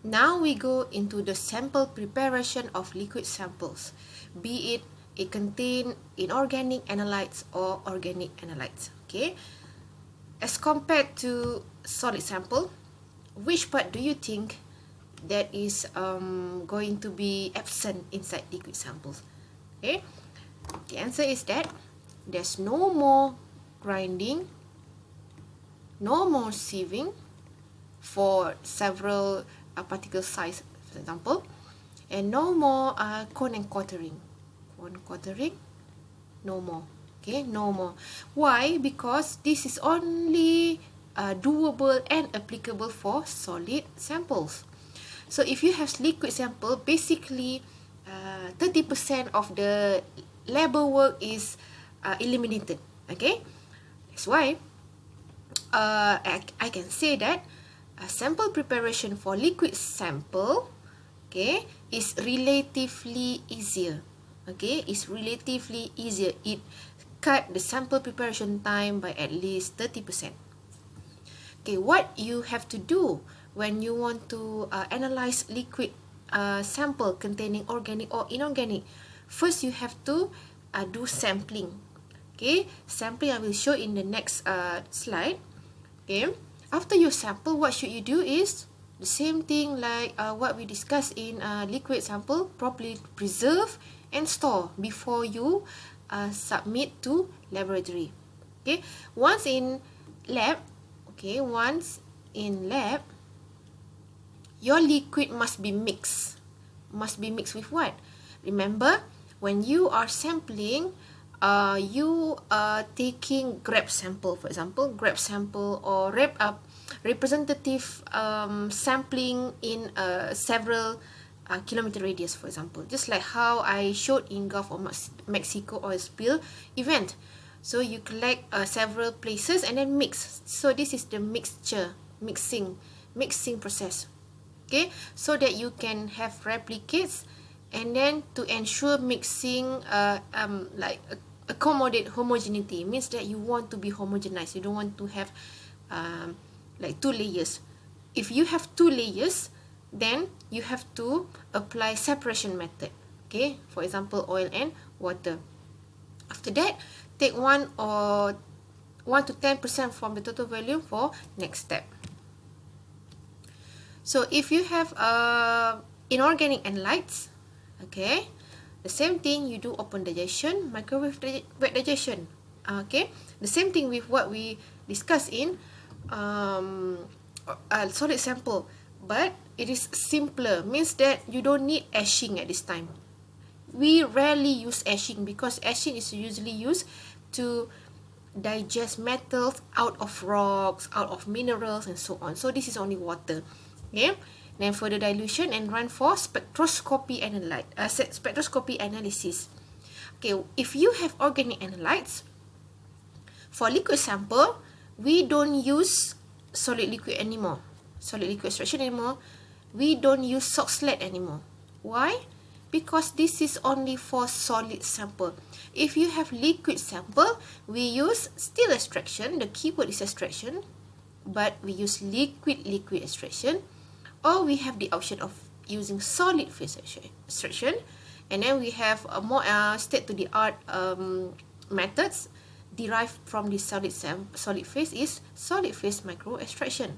Now we go into the sample preparation of liquid samples, be it contain inorganic analytes or organic analytes. Okay, as compared to solid sample, which part do you think that is going to be absent inside liquid samples? Okay, the answer is that there's no more grinding, no more sieving for several particle size, for example, and no more cone and quartering. Cone quartering, no more. Okay, no more. Why? Because this is only doable and applicable for solid samples. So if you have liquid sample, basically 30% of the labor work is eliminated. Okay, that's why I can say that sample preparation for liquid sample, okay, is relatively easier. Okay, it's relatively easier. It cut the sample preparation time by at least 30%. Okay, what you have to do when you want to analyze liquid sample containing organic or inorganic, first you have to do sampling. Okay, sampling I will show in the next slide. Okay, after you sample, what should you do is the same thing like what we discussed in liquid sample, properly preserve and store before you submit to laboratory. Okay, once in lab, your liquid must be mixed. Must be mixed with what? Remember, when you are sampling, you are taking grab sample, for example, grab sample or representative sampling in several kilometer radius, for example, just like how I showed in Gulf of Mexico oil spill event. So you collect several places and then mix. So this is the mixing process. Okay, so that you can have replicates, and then to ensure mixing like accommodate homogeneity, means that you want to be homogenized. You don't want to have like two layers. If you have two layers, then you have to apply separation method. Okay, for example, oil and water. After that, take 1 to 10% from the total volume for next step. So if you have inorganic analytes, okay, the same thing, you do open digestion, microwave wet digestion. Okay, the same thing with what we discussed in solid sample, but it is simpler, means that you don't need ashing at this time. We rarely use ashing because ashing is usually used to digest metals out of rocks, out of minerals, and so on. So this is only water. Okay, then further dilution and run for spectroscopy analysis. Okay, if you have organic analytes, for liquid sample, we don't use solid liquid extraction anymore. We don't use salt slag anymore. Why? Because this is only for solid sample. If you have liquid sample, we use still extraction. The keyword is extraction, but we use liquid extraction, or we have the option of using solid phase extraction, and then we have a more state-to-the-art methods derived from the solid phase is solid phase micro extraction,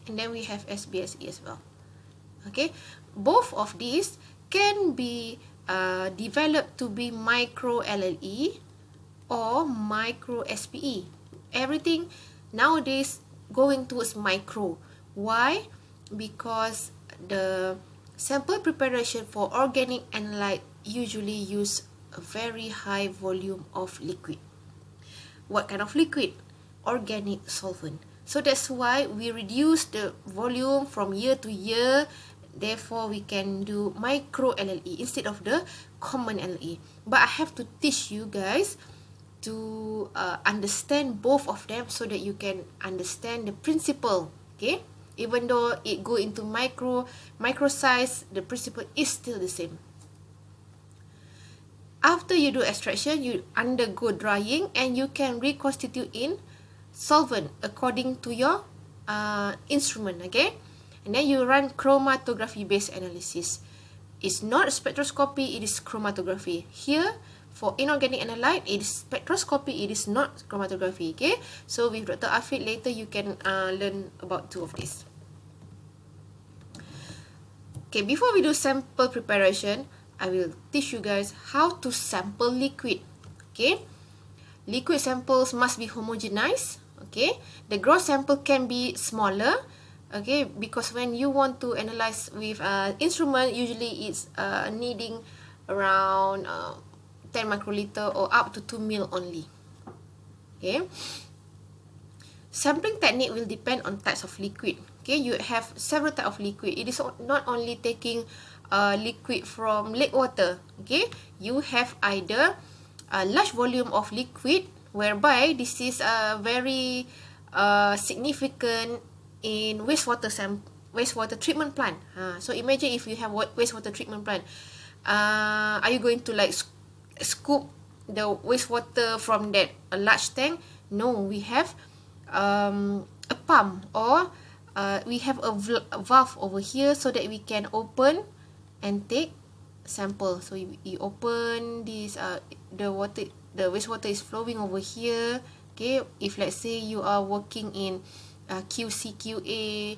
and then we have SBSE as well. Okay, both of these can be developed to be micro LLE or micro SPE. Everything nowadays going towards micro. Why? Because the sample preparation for organic analyte usually use a very high volume of liquid. What kind of liquid? Organic solvent. So that's why we reduce the volume from year to year. Therefore, we can do micro LLE instead of the common LLE. But I have to teach you guys to understand both of them so that you can understand the principle. Okay, even though it go into micro size, the principle is still the same. After you do extraction, you undergo drying and you can reconstitute in solvent according to your instrument. Okay, and then you run chromatography based analysis. It's not spectroscopy, it is chromatography. Here, for inorganic analyte, it is spectroscopy, it is not chromatography. Okay, so with Dr. Afid, later you can learn about two of these. Okay, before we do sample preparation, I will teach you guys how to sample liquid. Okay, liquid samples must be homogenized. Okay, the gross sample can be smaller. Okay, because when you want to analyze with instrument, usually it's needing around 10 microliter or up to 2 ml only. Okay, sampling technique will depend on types of liquid. Okay, you have several types of liquid. It is not only taking liquid from lake water. Okay, you have either a large volume of liquid, whereby this is very significant in wastewater treatment plant. So imagine if you have wastewater treatment plant, are you going to like scoop the wastewater from that large tank? No, we have a pump, or we have a valve over here so that we can open and take sample. So you open this, the wastewater is flowing over here. Okay, if let's say you are working in QC QA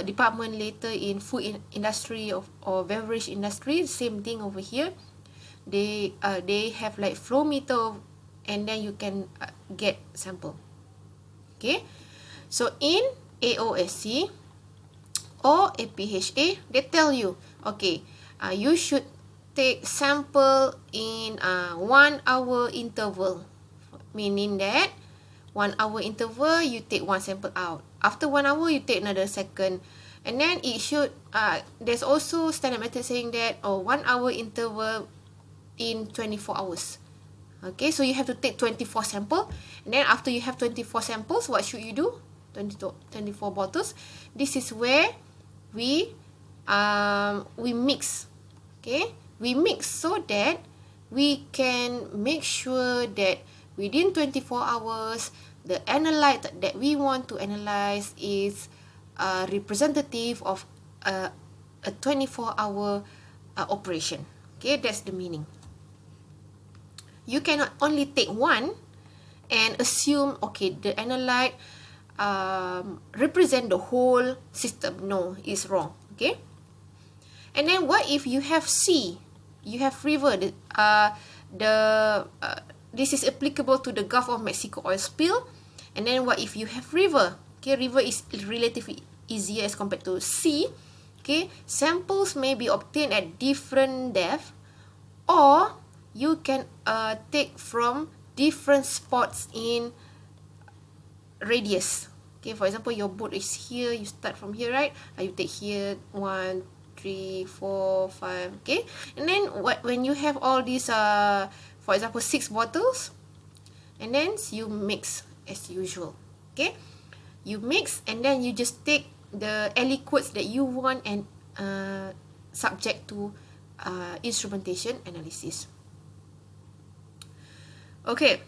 department, later in food industry or beverage industry, same thing over here. They have like flow meter, and then you can get sample. Okay, so in AOSC or APHA, they tell you, okay, you should take sample in 1 hour interval, meaning that 1 hour interval, you take one sample out. After 1 hour, you take another second. And then it should, there's also standard method saying that 1 hour interval in 24 hours. Okay, so you have to take 24 sample. And then after you have 24 samples, what should you do? 24 bottles. This is where we mix. Okay, we mix so that we can make sure that within 24 hours, the analyte that we want to analyze is representative of a 24-hour operation. Okay, that's the meaning. You cannot only take one and assume, okay, the analyte represent the whole system. No, it's wrong. Okay, and then what if you have sea, you have river, this is applicable to the Gulf of Mexico oil spill. And then what if you have river? Okay, river is relatively easier as compared to sea. Okay, samples may be obtained at different depth, or you can take from different spots in radius. Okay, for example, your boat is here, you start from here, right? You take here 1, 3, 4, 5. Okay, and then when you have all these for example 6 bottles, and then you mix as usual. Okay, you mix, and then you just take the aliquots that you want and subject to instrumentation analysis. Okay,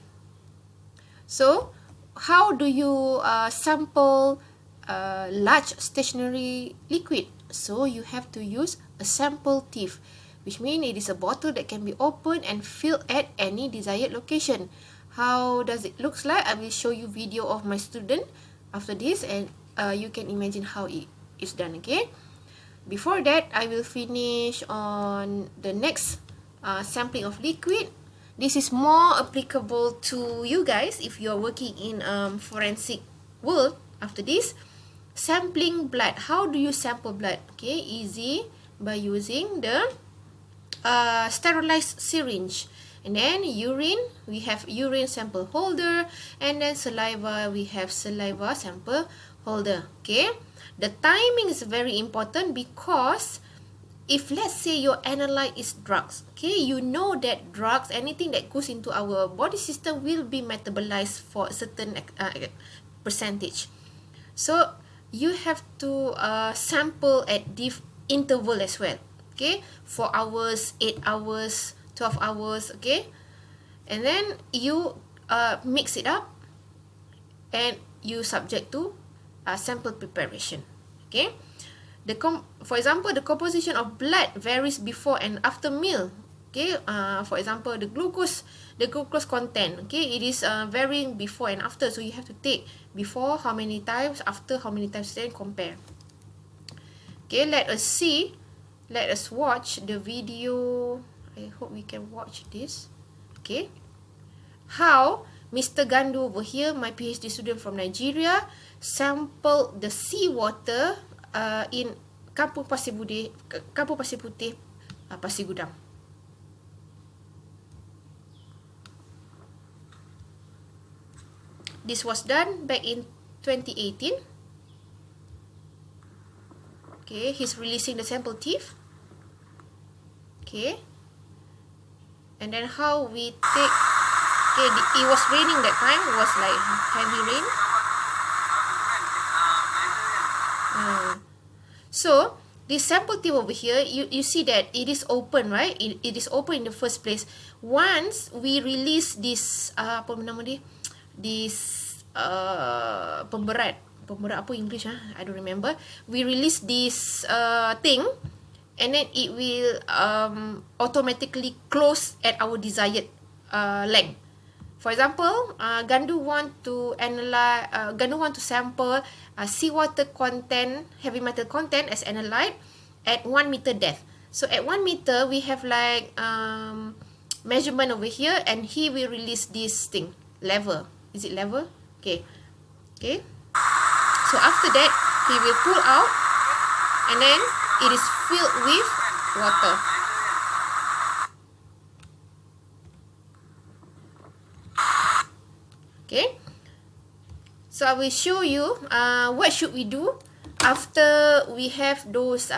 so how do you sample large stationary liquid? So you have to use a sample tiff, which means it is a bottle that can be opened and filled at any desired location. How does it look like? I will show you video of my student after this, and you can imagine how it is done. Okay, before that, I will finish on the next sampling of liquid. This is more applicable to you guys if you are working in forensic world. After this, sampling blood. How do you sample blood? Okay, easy, by using the sterilized syringe. And then urine, we have urine sample holder, and then saliva, we have saliva sample holder. Okay, the timing is very important, because if let's say your analyte is drugs, okay, you know that drugs, anything that goes into our body system will be metabolized for a certain percentage. So you have to sample at this interval as well. Okay, 4 hours, 8 hours, 12 hours. Okay, and then you mix it up and you subject to sample preparation. Okay, for example, the composition of blood varies before and after meal. Okay, for example, the glucose content, okay, it is varying before and after, so you have to take before how many times, after how many times, then compare. Okay, let us watch the video. I hope we can watch this. Okay, how Mr. Gandu over here, my PhD student from Nigeria, sampled the seawater in Kampung Pasir Putih, Pasir Gudang. This was done back in 2018. Okay, he's releasing the sample teeth. Okay, and then how we take. Okay, it was raining that time. It was like heavy rain. So this sample tip over here, you see that it is open, right? It is open in the first place. Once we release this apa nama dia? This pemberat apa English I don't remember. We release this thing, and then it will automatically close at our desired length. For example, Gandu want to sample seawater content, heavy metal content as analyte at 1 meter depth. So at 1 meter, we have like measurement over here, and he will release this thing, level. Is it level? Okay. Okay. So after that, he will pull out, and then it is filled with water. Okay. So I will show you what should we do after we have those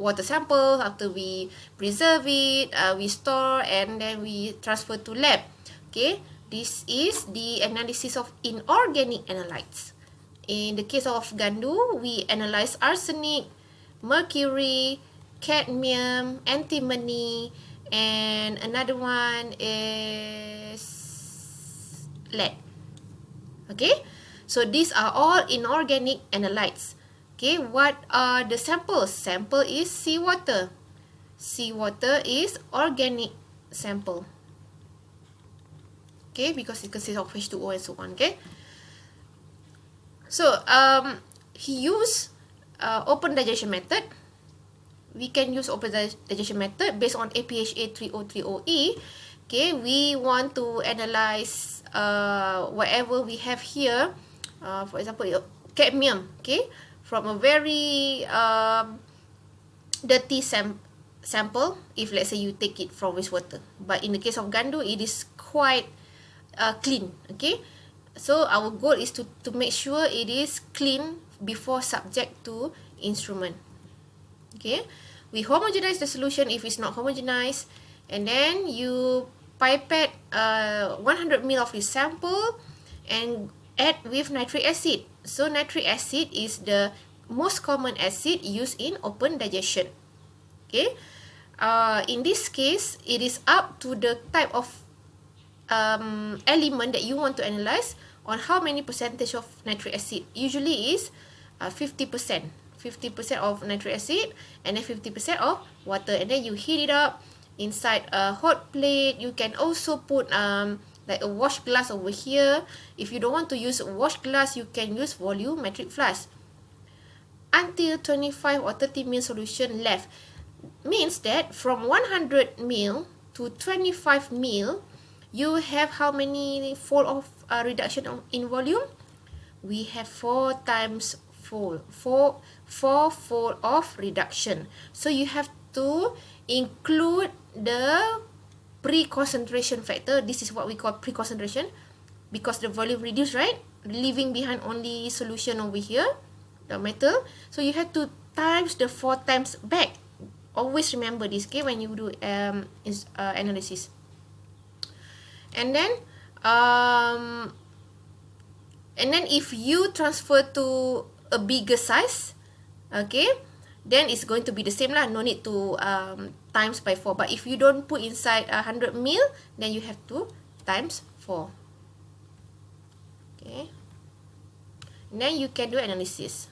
water samples, after we preserve it, we store, and then we transfer to lab. Okay. This is the analysis of inorganic analytes. In the case of Gandu, we analyze arsenic, mercury, cadmium, antimony, and another one is lead. Okay, so these are all inorganic analytes. Okay, what are the samples? Sample is seawater. Seawater is organic sample. Okay, because it consists of H2O and so on. Okay, so he used open digestion method. We can use open digestion method based on APHA 3030E. Okay, we want to analyze whatever we have here. For example, cadmium. Okay, from a very dirty sample. If let's say you take it from wastewater, but in the case of Gandu, it is quite clean. Okay, so our goal is to make sure it is clean before subject to instrument. Okay, we homogenize the solution if it's not homogenized, and then you pipette 100 ml of this sample and add with nitric acid. So nitric acid is the most common acid used in open digestion. Okay, in this case, it is up to the type of element that you want to analyze on how many percentage of nitric acid. Usually is 50%. 50% of nitric acid and then 50% of water, and then you heat it up inside a hot plate. You can also put like a wash glass over here. If you don't want to use a wash glass, you can use volumetric flask. Until 25 or 30 ml solution left. Means that from 100 ml to 25 ml, you have how many fold of reduction in volume? We have 4 times fold. 4 fold of reduction. So you have to include the pre-concentration factor. This is what we call pre-concentration, because the volume reduced, right? Leaving behind only solution over here, the metal. So you have to times the 4 times back. Always remember this, okay, when you do analysis. And then if you transfer to a bigger size, okay, then it's going to be the same lah. No need to times by 4. But if you don't put inside 100 ml, then you have to times 4. Okay, and then you can do analysis.